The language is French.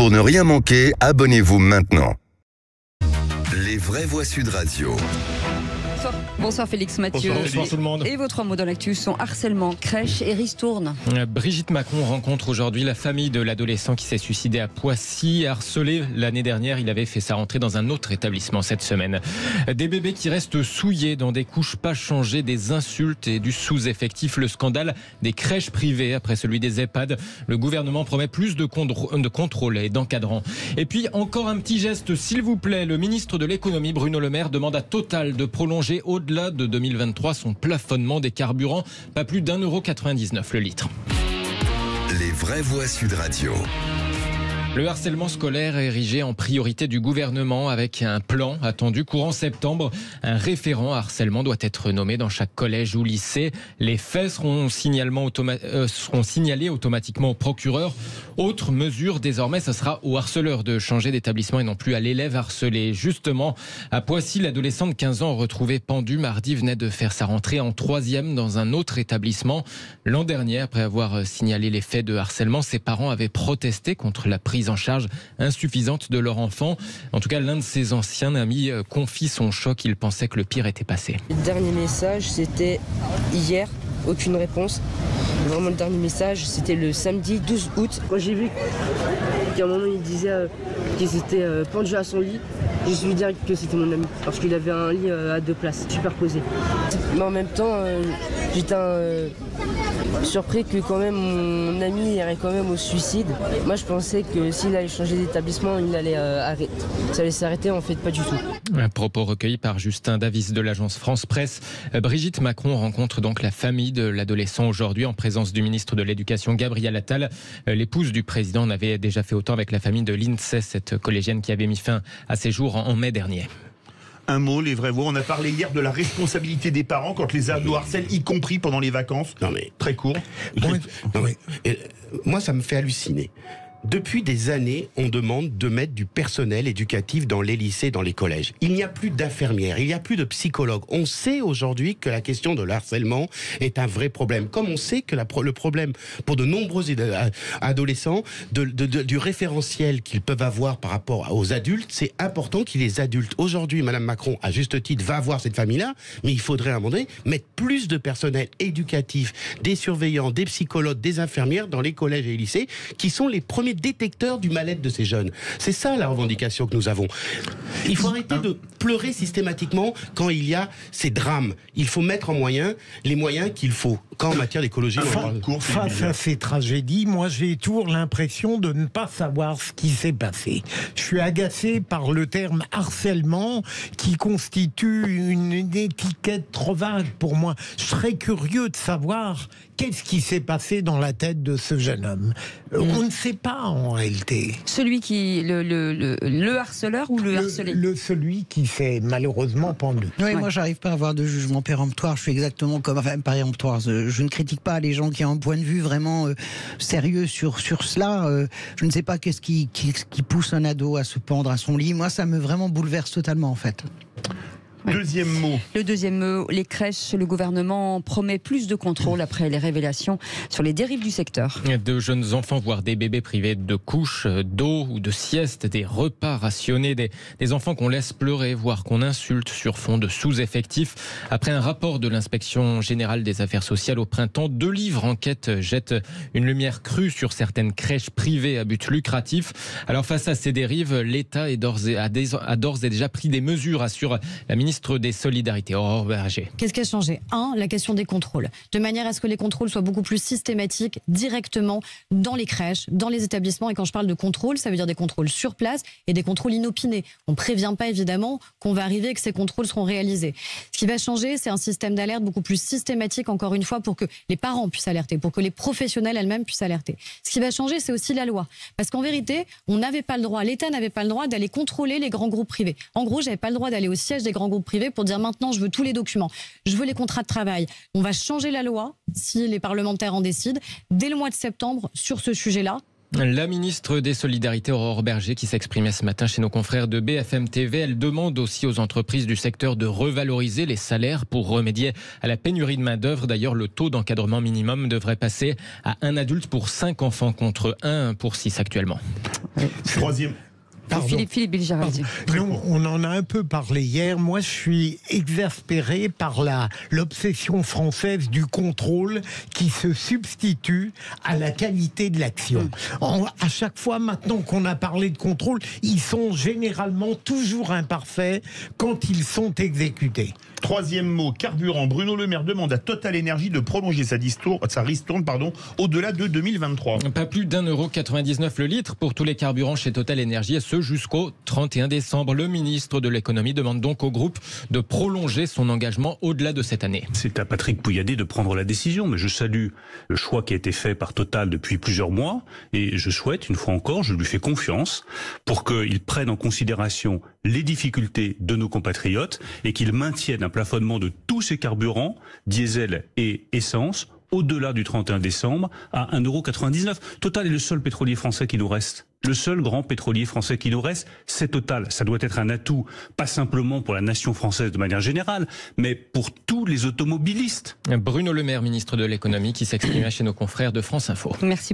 Pour ne rien manquer, abonnez-vous maintenant. Les vraies voix Sud Radio. Bonsoir Félix Mathieu. Bonsoir tout le monde. Et vos trois mots dans l'actu sont harcèlement, crèche et ristourne. Brigitte Macron rencontre aujourd'hui la famille de l'adolescent qui s'est suicidé à Poissy. Harcelé l'année dernière, il avait fait sa rentrée dans un autre établissement cette semaine. Des bébés qui restent souillés dans des couches pas changées, des insultes et du sous-effectif. Le scandale des crèches privées après celui des EHPAD. Le gouvernement promet plus de contrôle et d'encadrant. Et puis encore un petit geste s'il vous plaît. Le ministre de l'économie Bruno Le Maire demande à Total de prolonger au-delà de 2023 son plafonnement des carburants, pas plus d'1,99 € le litre. Les vraies voix Sud Radio. Le harcèlement scolaire est érigé en priorité du gouvernement avec un plan attendu courant septembre. Un référent harcèlement doit être nommé dans chaque collège ou lycée. Les faits seront signalés automatiquement au procureur. Autre mesure désormais, ce sera au harceleur de changer d'établissement et non plus à l'élève harcelé. Justement, à Poissy, l'adolescent de 15 ans retrouvé pendu mardi venait de faire sa rentrée en 3e dans un autre établissement. L'an dernier, après avoir signalé les faits de harcèlement, ses parents avaient protesté contre la prise en charge insuffisante de leur enfant. En tout cas, l'un de ses anciens amis confie son choc. Il pensait que le pire était passé. Le dernier message, c'était hier, aucune réponse. Vraiment, le dernier message, c'était le samedi 12 août. Quand j'ai vu qu'à un moment, il disait qu'il s'était pendu à son lit, j'ai su dire que c'était mon ami, parce qu'il avait un lit à 2 places, superposé. Mais en même temps, j'étais surpris que quand même mon ami irait quand même au suicide. Moi, je pensais que s'il allait changer d'établissement, il allait arrêter. Ça allait s'arrêter, en fait, pas du tout. Un propos recueilli par Justin Davis de l'agence France Presse. Brigitte Macron rencontre donc la famille de l'adolescent aujourd'hui en présence du ministre de l'Éducation Gabriel Attal. L'épouse du président en avait déjà fait autant avec la famille de Lindsay, cette collégienne qui avait mis fin à ses jours en mai dernier. Un mot, les vrais voix. On a parlé hier de la responsabilité des parents quand les ados harcèlent, y compris pendant les vacances. Non mais très court. Moi, ça me fait halluciner. Depuis des années, on demande de mettre du personnel éducatif dans les lycées, dans les collèges. Il n'y a plus d'infirmières, il n'y a plus de psychologues. On sait aujourd'hui que la question de l'harcèlement est un vrai problème. Comme on sait que le problème pour de nombreux adolescents, du référentiel qu'ils peuvent avoir par rapport aux adultes, c'est important qu'il y ait les adultes. Aujourd'hui, Madame Macron, à juste titre, va avoir cette famille-là, mais il faudrait à un moment donné mettre plus de personnel éducatif, des surveillants, des psychologues, des infirmières dans les collèges et les lycées, qui sont les premiers détecteurs du mal-être de ces jeunes. C'est ça la revendication que nous avons. Il faut arrêter de pleurer systématiquement quand il y a ces drames. Il faut mettre en moyen les moyens qu'il faut. Quand en matière d'écologie, face à ces tragédies, moi j'ai toujours l'impression de ne pas savoir ce qui s'est passé. Je suis agacé par le terme harcèlement qui constitue une étiquette trop vague pour moi. Je serais curieux de savoir qu'est-ce qui s'est passé dans la tête de ce jeune homme. On ne sait pas en réalité. Celui qui... Le harceleur ou le harcelé? Celui qui s'est malheureusement pendu. Oui, moi j'arrive pas à avoir de jugement péremptoire. Je suis exactement comme... Enfin, péremptoire. Je ne critique pas les gens qui ont un point de vue vraiment sérieux sur cela. Je ne sais pas qu'est-ce qui pousse un ado à se pendre à son lit. Moi, ça me vraiment bouleverse totalement en fait. Deuxième mot. Le deuxième mot, les crèches. Le gouvernement promet plus de contrôle après les révélations sur les dérives du secteur. De jeunes enfants, voire des bébés privés de couches, d'eau ou de sieste, des repas rationnés, des enfants qu'on laisse pleurer, voire qu'on insulte sur fond de sous-effectifs. Après un rapport de l'inspection générale des affaires sociales au printemps, 2 livres enquête jettent une lumière crue sur certaines crèches privées à but lucratif. Alors face à ces dérives, l'État a d'ores et déjà pris des mesures, assure la ministre des Solidarités, Aurore Berger. Qu'est-ce qui a changé? La question des contrôles. De manière à ce que les contrôles soient beaucoup plus systématiques, directement dans les crèches, dans les établissements. Et quand je parle de contrôle, ça veut dire des contrôles sur place et des contrôles inopinés. On ne prévient pas évidemment qu'on va arriver et que ces contrôles seront réalisés. Ce qui va changer, c'est un système d'alerte beaucoup plus systématique, encore une fois, pour que les parents puissent alerter, pour que les professionnels elles-mêmes puissent alerter. Ce qui va changer, c'est aussi la loi. Parce qu'en vérité, on n'avait pas le droit, l'État n'avait pas le droit d'aller contrôler les grands groupes privés. En gros, j'avais pas le droit d'aller au siège des grands groupes privés pour dire maintenant je veux tous les documents, je veux les contrats de travail. On va changer la loi si les parlementaires en décident dès le mois de septembre sur ce sujet-là. La ministre des Solidarités, Aurore Bergé, qui s'exprimait ce matin chez nos confrères de BFM TV, elle demande aussi aux entreprises du secteur de revaloriser les salaires pour remédier à la pénurie de main-d'œuvre. D'ailleurs, le taux d'encadrement minimum devrait passer à 1 adulte pour 5 enfants contre 1 pour 6 actuellement. Troisième. Philippe Bilger. Non, on en a un peu parlé hier. Moi, je suis exaspéré par l'obsession française du contrôle qui se substitue à la qualité de l'action. À chaque fois, maintenant qu'on a parlé de contrôle, ils sont généralement toujours imparfaits quand ils sont exécutés. Troisième mot, carburant. Bruno Le Maire demande à Total Énergie de prolonger sa ristourne au-delà de 2023. Pas plus d'1,99 € le litre pour tous les carburants chez Total Énergie, et ce jusqu'au 31 décembre. Le ministre de l'économie demande donc au groupe de prolonger son engagement au-delà de cette année. C'est à Patrick Pouyanné de prendre la décision, mais je salue le choix qui a été fait par Total depuis plusieurs mois, et je souhaite, une fois encore, je lui fais confiance pour qu'il prenne en considération les difficultés de nos compatriotes et qu'il maintienne un plafonnement de tous ces carburants, diesel et essence, au-delà du 31 décembre, à 1,99 €. Total est le seul pétrolier français qui nous reste. Le seul grand pétrolier français qui nous reste, c'est Total. Ça doit être un atout, pas simplement pour la nation française de manière générale, mais pour tous les automobilistes. Bruno Le Maire, ministre de l'économie, qui s'exprimait chez nos confrères de France Info. Merci.